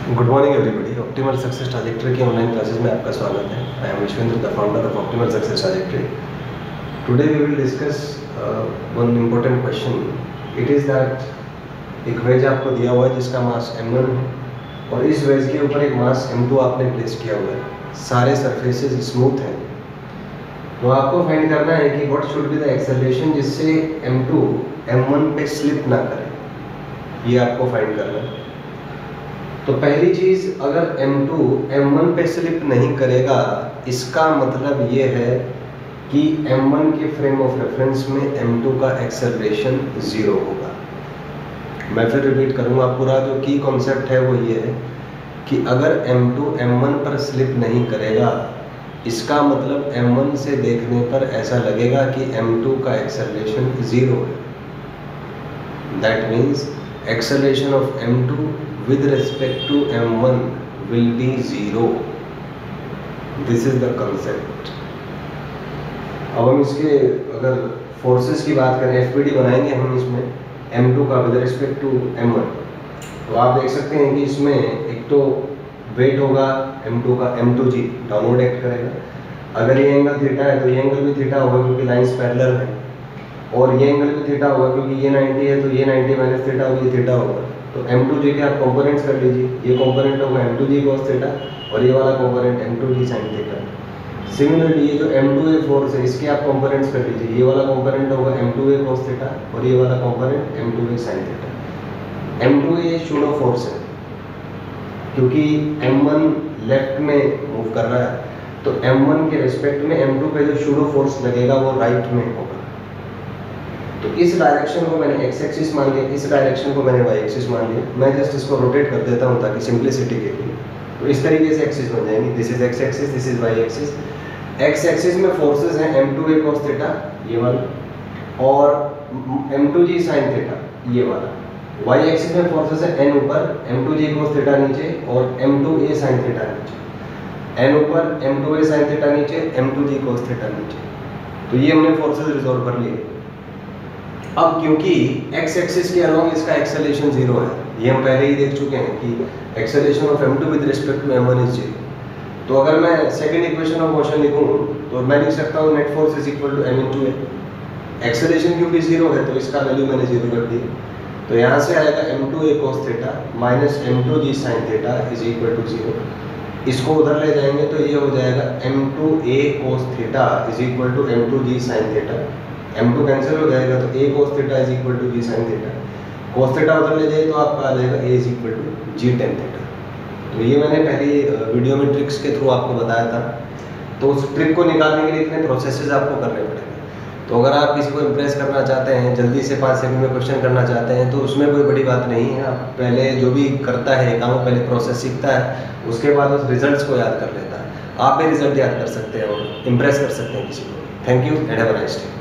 Good morning everybody. Optimal success trajectory के online classes में आपका स्वागत है। I am Vishwendra, the founder of optimal success trajectory. Today we will discuss one important question. It is that एक wedge आपको दिया हुआ है जिसका मास m1 है और इस वेज के ऊपर एक मास m2 आपने प्लेस किया हुआ है। सारे सरफेसेस स्मूथ हैं, तो आपको फाइंड करना है कि what should be the acceleration जिससे m2 m1 पे स्लिप ना करे। ये आपको फाइंड करना है। तो पहली चीज, अगर m2 m1 पे स्लिप नहीं करेगा, इसका मतलब ये है कि m1 के फ्रेम ऑफ रेफरेंस में m2 का एक्सेलरेशन 0 होगा। मैं फिर रिपीट करूंगा। पूरा जो की कॉन्सेप्ट है वो ये है कि अगर m2 m1 पर स्लिप नहीं करेगा, इसका मतलब m1 से देखने पर ऐसा लगेगा कि m2 का एक्सेलरेशन 0 है। That means acceleration of m2 with respect to m1 will be 0. This is the concept. अब हम इसके अगर फोर्सेस की बात करें, FPD बनाएंगे हम इसमें m2 का with respect to m1, तो आप देख सकते हैं कि इसमें एक तो वेट होगा m2 का, m2g डाउनवर्ड एक्ट करेगा। अगर ये एंगल थीटा है तो ये एंगल भी थीटा होगा क्योंकि लाइंस पैरेलल है, और ये एंगल भी थीटा होगा क्योंकि ये 90 है तो ये 90 माइनस थीटा होगी, थीटा होगा। तो m2g के आप कंपोनेंट्स कर लीजिए। ये कंपोनेंट होगा m2g cos थीटा और ये वाला component m2g sin theta. Similarly ये जो m2a फोर्स है, इसके आप कंपोनेंट्स कर लीजिए। ये वाला कंपोनेंट होगा m2a cos थीटा और ये वाला component m2a sin theta. m2a pseudo force है क्योंकि m1 लेफ्ट में मूव कर रहा है, तो m1 के रिस्पेक्ट में m2 पे जो शूडो फोर्स लगेगा वो राइट में होगा। तो इस डायरेक्शन को मैंने x एक्सिस मान लिया, इस डायरेक्शन को मैंने y एक्सिस मान लिया। मैं जस्ट इसको रोटेट कर देता हूँ ताकि सिंप्लिसिटी के लिए। तो इस तरीके से एक्सिस बन जाएंगी। This is x axis, this is y axis. x axis में फोर्सेस हैं m2a cos थीटा ये वाला, और m2g sin थीटा ये वाला। y एक्सिस में फोर्सेस है n ऊपर, m2g cos थीटा नीचे और m2a sin थीटा नीचे। n ऊपर, m2a sin थीटा नीचे, m2g cos थीटा नीचे। तो ये हमने फोर्सेस रिजॉल्व कर लिए। अब क्योंकि x एक्सिस के अलोंग इसका एक्सेलरेशन 0 है, ये हम पहले ही देख चुके हैं कि acceleration of m2 with respect to m1 is 0। तो अगर मैं सेकंड इक्वेशन ऑफ मोशन लिखूं तो मैं लिख सकता हूं net force is equal to m into a। Acceleration क्योंकि 0 है तो इसका वैल्यू मैंने 0 रख दी। तो यहाँ से आएगा m2a cos theta minus m2g sin theta is equal to 0। इसको उधर ले जाएंगे तो ये हो जाएगा m2a cos theta is equal to m2g sin theta. m2 cancel हो जाएगा तो a cos theta is equal to g sin theta. cos theta उधर ले जाए तो आपका आ जाएगा a is equal to g tan theta. तो ये मैंने पहली वीडियो में ट्रिक्स के थ्रू आपको बताया था। तो उस ट्रिक को निकालने के लिए इतने प्रोसेसेस आपको करने पड़ेंगे। तो अगर आप किसी को इम्प्रेस करना चाहते हैं, जल्दी से 5 सेकंड में क्वेश्चन करना चाहते हैं, तो उसमें कोई बड़ी बात नहीं है। आप पहले जो भी करता है काम, पहले प्रोसेस सीखता है, उसके बाद उस रिजल्ट्स को याद कर लेता है। आप भी रिजल्ट याद कर सकते हैं और इम्प्रेस कर सकते हैं किसी को। Thank you and have a nice day.